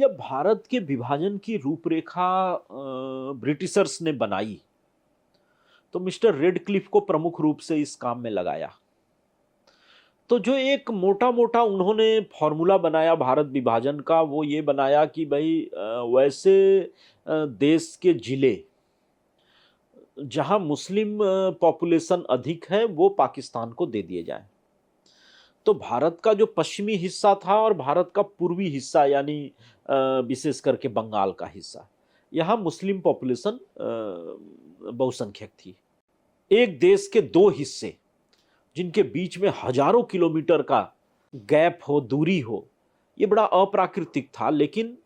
जब भारत के विभाजन की रूपरेखा ब्रिटिशर्स ने बनाई तो मिस्टर रेडक्लिफ को प्रमुख रूप से इस काम में लगाया। तो जो एक मोटा मोटा उन्होंने फॉर्मूला बनाया भारत विभाजन का, वो ये बनाया कि भाई वैसे देश के जिले जहां मुस्लिम पॉपुलेशन अधिक है वो पाकिस्तान को दे दिए जाएं। तो भारत का जो पश्चिमी हिस्सा था और भारत का पूर्वी हिस्सा यानी विशेष करके बंगाल का हिस्सा, यहाँ मुस्लिम पॉपुलेशन बहुसंख्यक थी। एक देश के दो हिस्से जिनके बीच में हजारों किलोमीटर का गैप हो, दूरी हो, ये बड़ा अप्राकृतिक था। लेकिन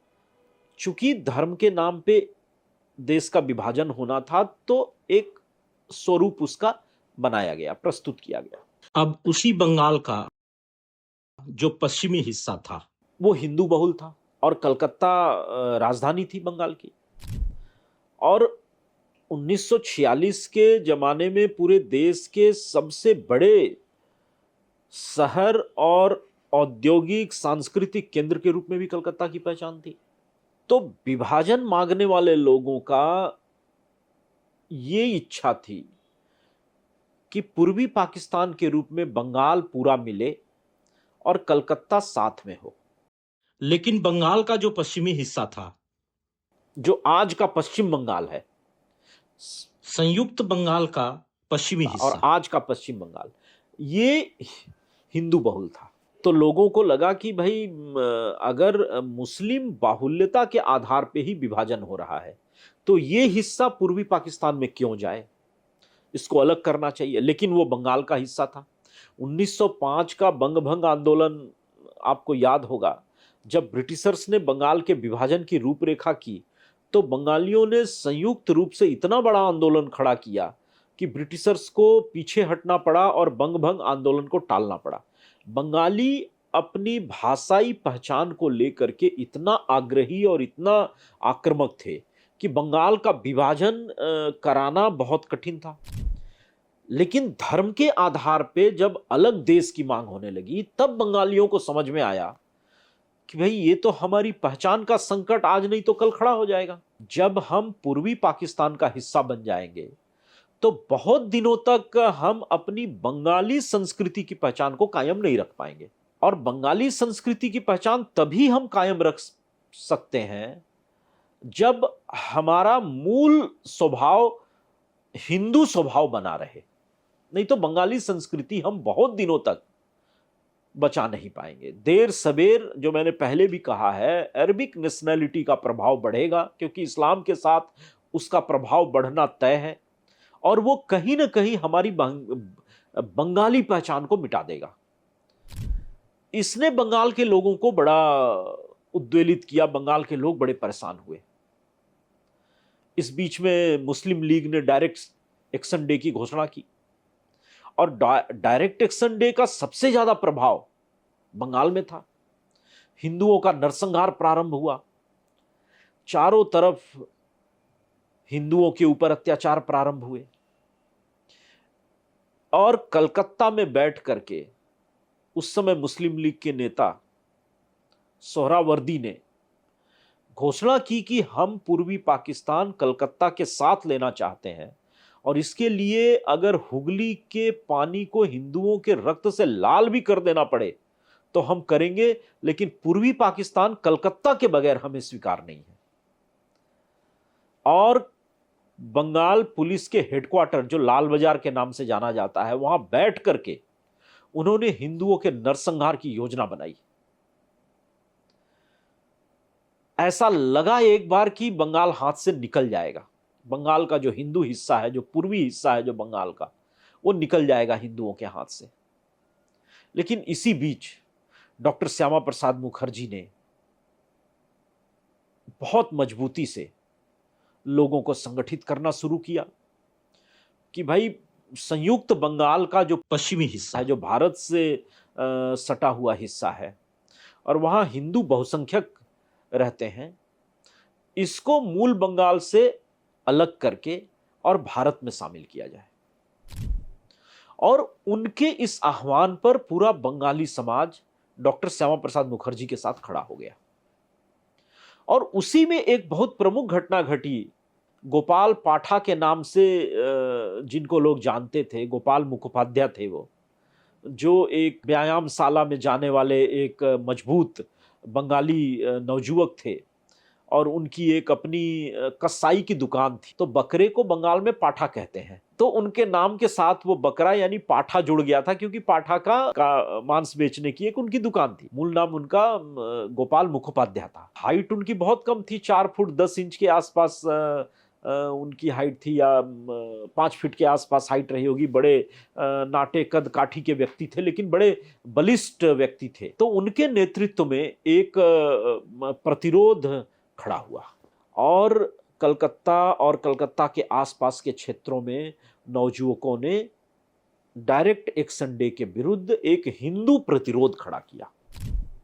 चूंकि धर्म के नाम पे देश का विभाजन होना था तो एक स्वरूप उसका बनाया गया, प्रस्तुत किया गया। अब उसी बंगाल का जो पश्चिमी हिस्सा था वो हिंदू बहुल था और कलकत्ता राजधानी थी बंगाल की। और 1946 के जमाने में पूरे देश के सबसे बड़े शहर और औद्योगिक सांस्कृतिक केंद्र के रूप में भी कलकत्ता की पहचान थी। तो विभाजन मांगने वाले लोगों का ये इच्छा थी कि पूर्वी पाकिस्तान के रूप में बंगाल पूरा मिले और कलकत्ता साथ में हो। लेकिन बंगाल का जो पश्चिमी हिस्सा था, जो आज का पश्चिम बंगाल है, संयुक्त बंगाल का पश्चिमी और हिस्सा, आज का पश्चिम बंगाल, ये हिंदू बहुल था। तो लोगों को लगा कि भाई अगर मुस्लिम बाहुल्यता के आधार पे ही विभाजन हो रहा है तो ये हिस्सा पूर्वी पाकिस्तान में क्यों जाए, इसको अलग करना चाहिए। लेकिन वो बंगाल का हिस्सा था। 1905 का बंगभंग आंदोलन आपको याद होगा, जब ब्रिटिशर्स ने बंगाल के विभाजन की रूपरेखा की तो बंगालियों ने संयुक्त रूप से इतना बड़ा आंदोलन खड़ा किया कि ब्रिटिशर्स को पीछे हटना पड़ा और बंगभंग आंदोलन को टालना पड़ा। बंगाली अपनी भाषाई पहचान को लेकर के इतना आग्रही और इतना आक्रामक थे कि बंगाल का विभाजन कराना बहुत कठिन था। लेकिन धर्म के आधार पे जब अलग देश की मांग होने लगी तब बंगालियों को समझ में आया कि भाई ये तो हमारी पहचान का संकट आज नहीं तो कल खड़ा हो जाएगा। जब हम पूर्वी पाकिस्तान का हिस्सा बन जाएंगे तो बहुत दिनों तक हम अपनी बंगाली संस्कृति की पहचान को कायम नहीं रख पाएंगे। और बंगाली संस्कृति की पहचान तभी हम कायम रख सकते हैं जब हमारा मूल स्वभाव हिंदू स्वभाव बना रहे। नहीं तो बंगाली संस्कृति हम बहुत दिनों तक बचा नहीं पाएंगे। देर सबेर, जो मैंने पहले भी कहा है, अरबिक नेशनैलिटी का प्रभाव बढ़ेगा क्योंकि इस्लाम के साथ उसका प्रभाव बढ़ना तय है और वो कहीं ना कहीं हमारी बंगाली पहचान को मिटा देगा। इसने बंगाल के लोगों को बड़ा उद्वेलित किया। बंगाल के लोग बड़े परेशान हुए। इस बीच में मुस्लिम लीग ने डायरेक्ट एक्शन डे की घोषणा की और डायरेक्ट एक्शन डे का सबसे ज्यादा प्रभाव बंगाल में था। हिंदुओं का नरसंहार प्रारंभ हुआ। चारों तरफ हिंदुओं के ऊपर अत्याचार प्रारंभ हुए और कलकत्ता में बैठ करके उस समय मुस्लिम लीग के नेता सोहरावर्दी ने घोषणा की कि हम पूर्वी पाकिस्तान कलकत्ता के साथ लेना चाहते हैं और इसके लिए अगर हुगली के पानी को हिंदुओं के रक्त से लाल भी कर देना पड़े तो हम करेंगे, लेकिन पूर्वी पाकिस्तान कलकत्ता के बगैर हमें स्वीकार नहीं है। और बंगाल पुलिस के हेडक्वार्टर, जो लाल बाजार के नाम से जाना जाता है, वहां बैठ करके उन्होंने हिंदुओं के नरसंहार की योजना बनाई। ऐसा लगा एक बार कि बंगाल हाथ से निकल जाएगा। बंगाल का जो हिंदू हिस्सा है, जो पूर्वी हिस्सा है जो बंगाल का, वो निकल जाएगा हिंदुओं के हाथ से। लेकिन इसी बीच डॉक्टर श्यामा प्रसाद मुखर्जी ने बहुत मजबूती से लोगों को संगठित करना शुरू किया कि भाई संयुक्त बंगाल का जो पश्चिमी हिस्सा है, जो भारत से सटा हुआ हिस्सा है और वहां हिंदू बहुसंख्यक रहते हैं, इसको मूल बंगाल से अलग करके और भारत में शामिल किया जाए। और उनके इस आह्वान पर पूरा बंगाली समाज डॉक्टर श्यामा प्रसाद मुखर्जी के साथ खड़ा हो गया। और उसी में एक बहुत प्रमुख घटना घटी। गोपाल पाठा के नाम से जिनको लोग जानते थे, गोपाल मुखोपाध्याय थे वो, जो एक व्यायामशाला में जाने वाले एक मजबूत बंगाली नवजुवक थे और उनकी एक अपनी कसाई की दुकान थी। तो बकरे को बंगाल में पाठा कहते हैं, तो उनके नाम के साथ वो बकरा यानी पाठा जुड़ गया था, क्योंकि पाठा का मांस बेचने की एक उनकी दुकान थी। मूल नाम उनका गोपाल मुखोपाध्याय था। हाइट उनकी बहुत कम थी, 4 फुट 10 इंच के आसपास उनकी हाइट थी, या 5 फीट के आसपास हाइट रही होगी। बड़े नाटे कद काठी के व्यक्ति थे, लेकिन बड़े बलिष्ठ व्यक्ति थे। तो उनके नेतृत्व में एक प्रतिरोध खड़ा हुआ और कलकत्ता के आसपास के क्षेत्रों में नवजुवकों ने डायरेक्ट एक्शन डे के विरुद्ध एक हिंदू प्रतिरोध खड़ा किया।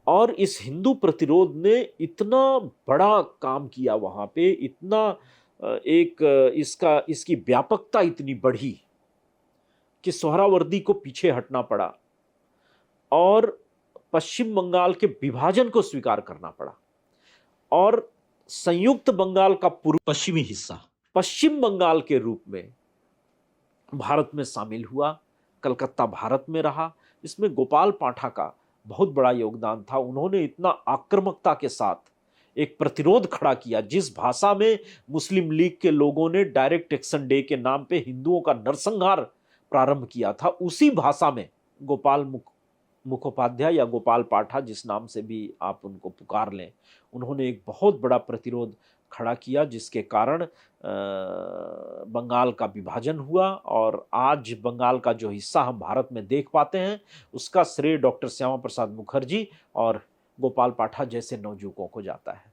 और इस हिंदू प्रतिरोध ने इतना बड़ा काम किया वहां पे, इतना इसकी व्यापकता इतनी बढ़ी कि सोहरावर्दी को पीछे हटना पड़ा और पश्चिम बंगाल के विभाजन को स्वीकार करना पड़ा और संयुक्त बंगाल का पूर्व पश्चिमी हिस्सा पश्चिम बंगाल के रूप में भारत में शामिल हुआ। कलकत्ता भारत में रहा। इसमें गोपाल पाठा का बहुत बड़ा योगदान था। उन्होंने इतना आक्रामकता के साथ एक प्रतिरोध खड़ा किया। जिस भाषा में मुस्लिम लीग के लोगों ने डायरेक्ट एक्शन डे के नाम पे हिंदुओं का नरसंहार प्रारंभ किया था, उसी भाषा में गोपाल मुखोपाध्याय या गोपाल पाठा, जिस नाम से भी आप उनको पुकार लें, उन्होंने एक बहुत बड़ा प्रतिरोध खड़ा किया, जिसके कारण बंगाल का विभाजन हुआ। और आज बंगाल का जो हिस्सा हम भारत में देख पाते हैं, उसका श्रेय डॉक्टर श्यामा प्रसाद मुखर्जी और गोपाल पाठा जैसे नवजुवकों को जाता है।